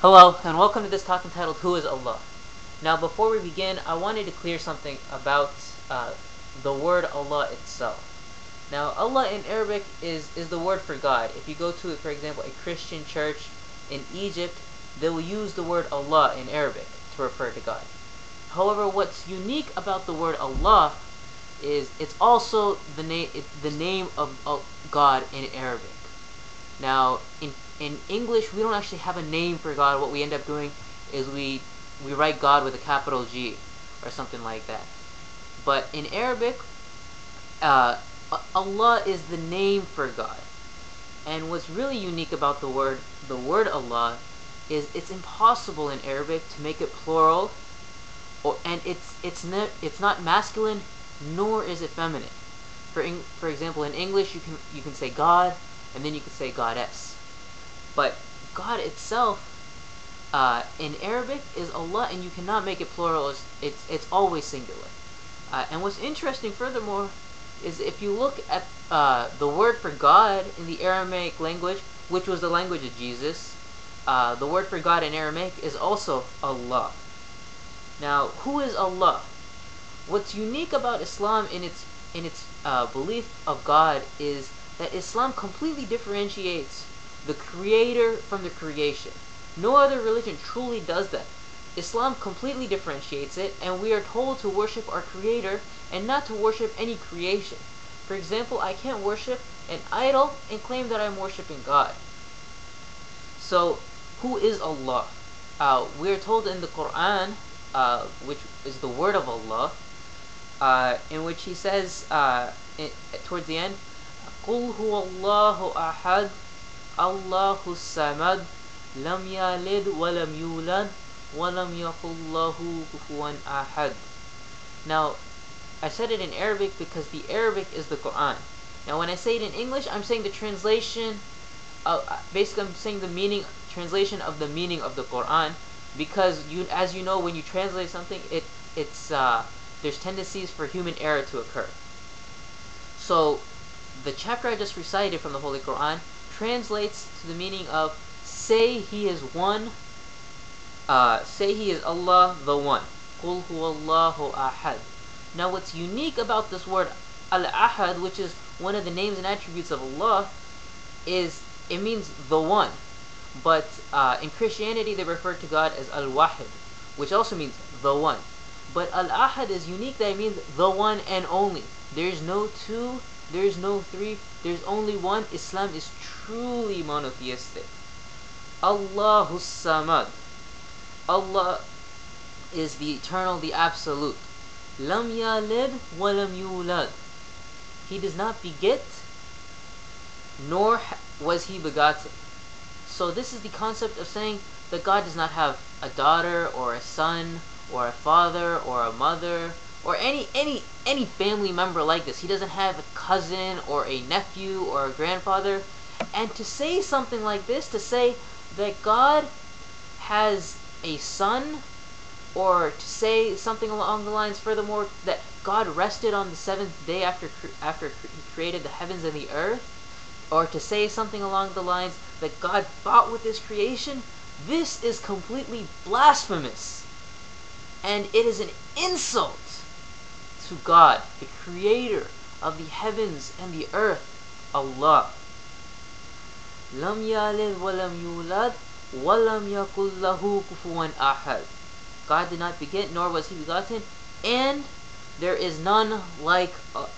Hello, and welcome to this talk entitled Who is Allah? Now, before we begin, I wanted to clear something about the word Allah itself. Now, Allah in Arabic is the word for God. If you go to, for example, a Christian church in Egypt, they will use the word Allah in Arabic to refer to God. However, what's unique about the word Allah is it's also the name of God in Arabic. Now, in English, we don't actually have a name for God. What we end up doing is we write God with a capital G or something like that. But in Arabic, Allah is the name for God. And what's really unique about the word Allah is it's impossible in Arabic to make it plural, and it's not masculine nor is it feminine. For example, in English you can say God, and then you can say goddess. But God itself, in Arabic, is Allah, and you cannot make it plural. It's always singular. And what's interesting, furthermore, is if you look at the word for God in the Aramaic language, which was the language of Jesus, the word for God in Aramaic is also Allah. Now, who is Allah? What's unique about Islam in its belief of God is that Islam completely differentiates the creator from the creation. No other religion truly does that. Islam completely differentiates it, and we are told to worship our creator and not to worship any creation. For example, I can't worship an idol and claim that I'm worshiping God. So, who is Allah? We are told in the Quran, which is the word of Allah, in which he says towards the end, قُلْ هُوَ اللَّهُ أَحَدٌ اللَّهُ الصَّمَدُ لَمْ يَلِدْ وَلَمْ يُولَدْ وَلَمْ يَكُنْ لَهُ كُفُوًا أَحَدٌ. Now, I said it in Arabic because the Arabic is the Quran. Now, when I say it in English, I'm saying the translation. Basically, I'm saying the translation of the meaning of the Quran, because as you know, when you translate something, there's tendencies for human error to occur. So, the chapter I just recited from the Holy Quran translates to the meaning of say He is one, say He is Allah the One. قُلْ هُوَ اللَّهُ أَحَدٌ. Now, what's unique about this word Al-Ahad, which is one of the names and attributes of Allah, is it means the One. But in Christianity, they refer to God as Al-Wahid, which also means the One. But Al-Ahad is unique, that it means the one and only. There's no two, there's no three, there's only one. Islam is truly monotheistic. Allahu Samad. Allah is the eternal, the absolute. Lam yalid wa lam yulad. He does not beget, nor was he begotten. So this is the concept of saying that God does not have a daughter or a son or a father or a mother or any family member like this. He doesn't have a cousin or a nephew or a grandfather. And to say something like this, to say that God has a son, or to say something along the lines, furthermore, that God rested on the seventh day after He created the heavens and the earth, or to say something along the lines that God fought with His creation, this is completely blasphemous. And it is an insult to God, the creator of the heavens and the earth, Allah. Lam yalid wa lam yulad wa lam yakul lahu kufuwan ahad. God did not beget, nor was he begotten, and there is none like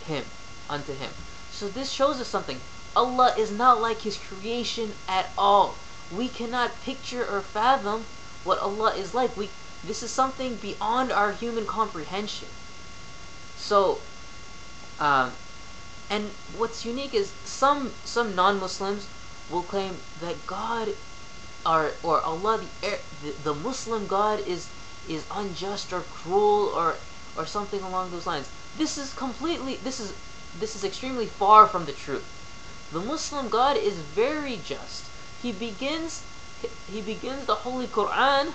him, unto him. So this shows us something. Allah is not like His creation at all. We cannot picture or fathom what Allah is like. This is something beyond our human comprehension. So, and what's unique is some non-Muslims will claim that God, or Allah, the Muslim God is unjust or cruel or something along those lines. This is extremely far from the truth. The Muslim God is very just. He begins the Holy Quran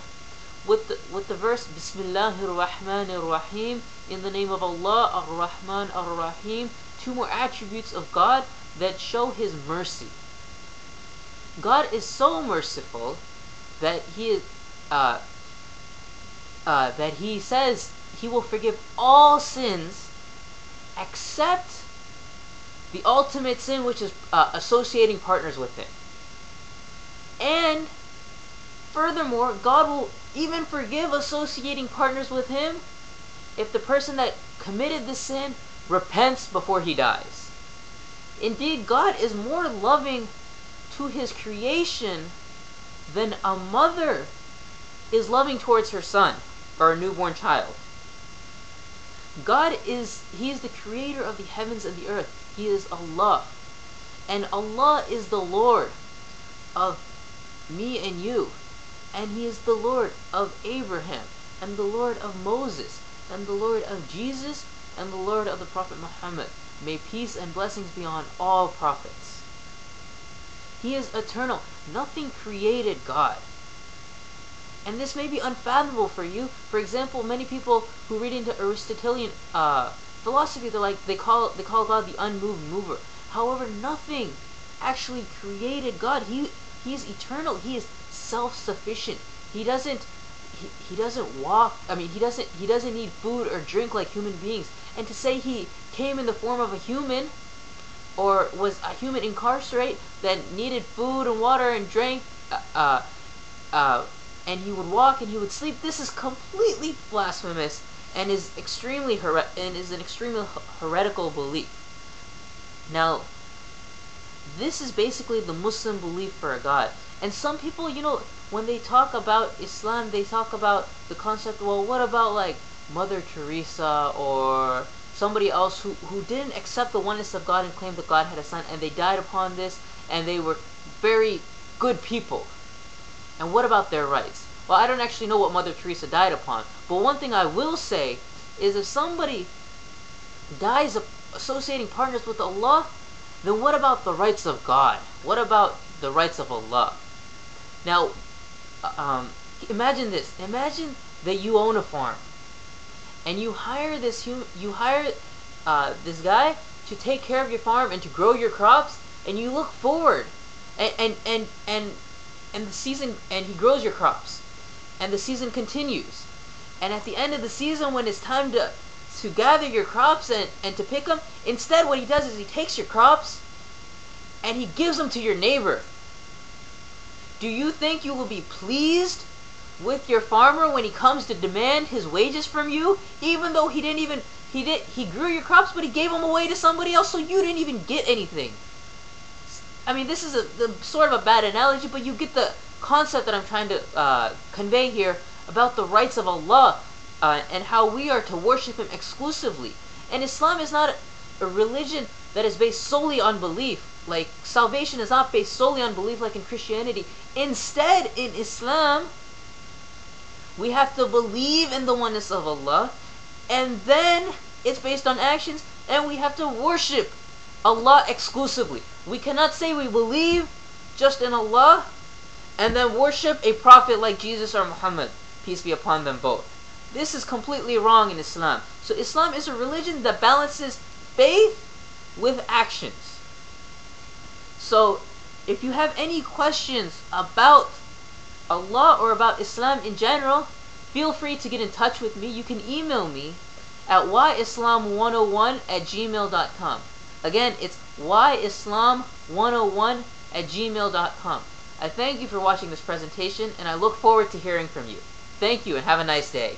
with the verse Bismillahir Rahmanir Rahim, in the name of Allah, Ar-Rahman Ar-Rahim. Two more attributes of God that show His mercy. God is so merciful that uh, that he says he will forgive all sins except the ultimate sin, which is associating partners with him. And furthermore, God will even forgive associating partners with him if the person that committed the sin repents before he dies. Indeed, God is more loving to his creation than a mother is loving towards her son or a newborn child. He is the creator of the heavens and the earth. He is Allah. And Allah is the Lord of me and you. And he is the Lord of Abraham, and the Lord of Moses, and the Lord of Jesus, and the Lord of the Prophet Muhammad. May peace and blessings be on all prophets. He is eternal. Nothing created God. And this may be unfathomable for you. For example, many people who read into Aristotelian philosophy, they call God the unmoved mover. However, nothing actually created God. He is eternal. He is self-sufficient. He doesn't walk. I mean, he doesn't need food or drink like human beings. And to say he came in the form of a human, or was a human incarcerate that needed food and water and drank, and he would walk and he would sleep, this is completely blasphemous and is an extremely heretical belief. Now, this is basically the Muslim belief for a God. And some people, when they talk about Islam, they talk about the concept, well, what about like Mother Teresa or somebody else who didn't accept the oneness of God and claimed that God had a son, and they died upon this, and they were very good people. And what about their rights? Well, I don't actually know what Mother Teresa died upon, but one thing I will say is if somebody dies associating partners with Allah, then what about the rights of God? What about the rights of Allah? Now, imagine this. Imagine that you own a farm, and you hire this guy to take care of your farm and to grow your crops, and you look forward, and the season, and he grows your crops, and the season continues, and at the end of the season, when it's time to gather your crops and to pick them, instead what he does is he takes your crops and he gives them to your neighbor. Do you think you will be pleased with your farmer when he comes to demand his wages from you, even though he grew your crops, but he gave them away to somebody else, so you didn't even get anything? I mean, this is sort of a bad analogy, but you get the concept that I'm trying to convey here about the rights of Allah and how we are to worship him exclusively. And Islam is not a religion that is based solely on belief. Like, salvation is not based solely on belief like in Christianity. Instead, in Islam, we have to believe in the oneness of Allah, and then it's based on actions, and we have to worship Allah exclusively. We cannot say we believe just in Allah and then worship a prophet like Jesus or Muhammad, peace be upon them both. This is completely wrong in Islam. So Islam is a religion that balances faith with actions. So if you have any questions about Allah or about Islam in general, feel free to get in touch with me. You can email me at whyislam101@gmail.com. Again, it's whyislam101@gmail.com. I thank you for watching this presentation, and I look forward to hearing from you. Thank you, and have a nice day.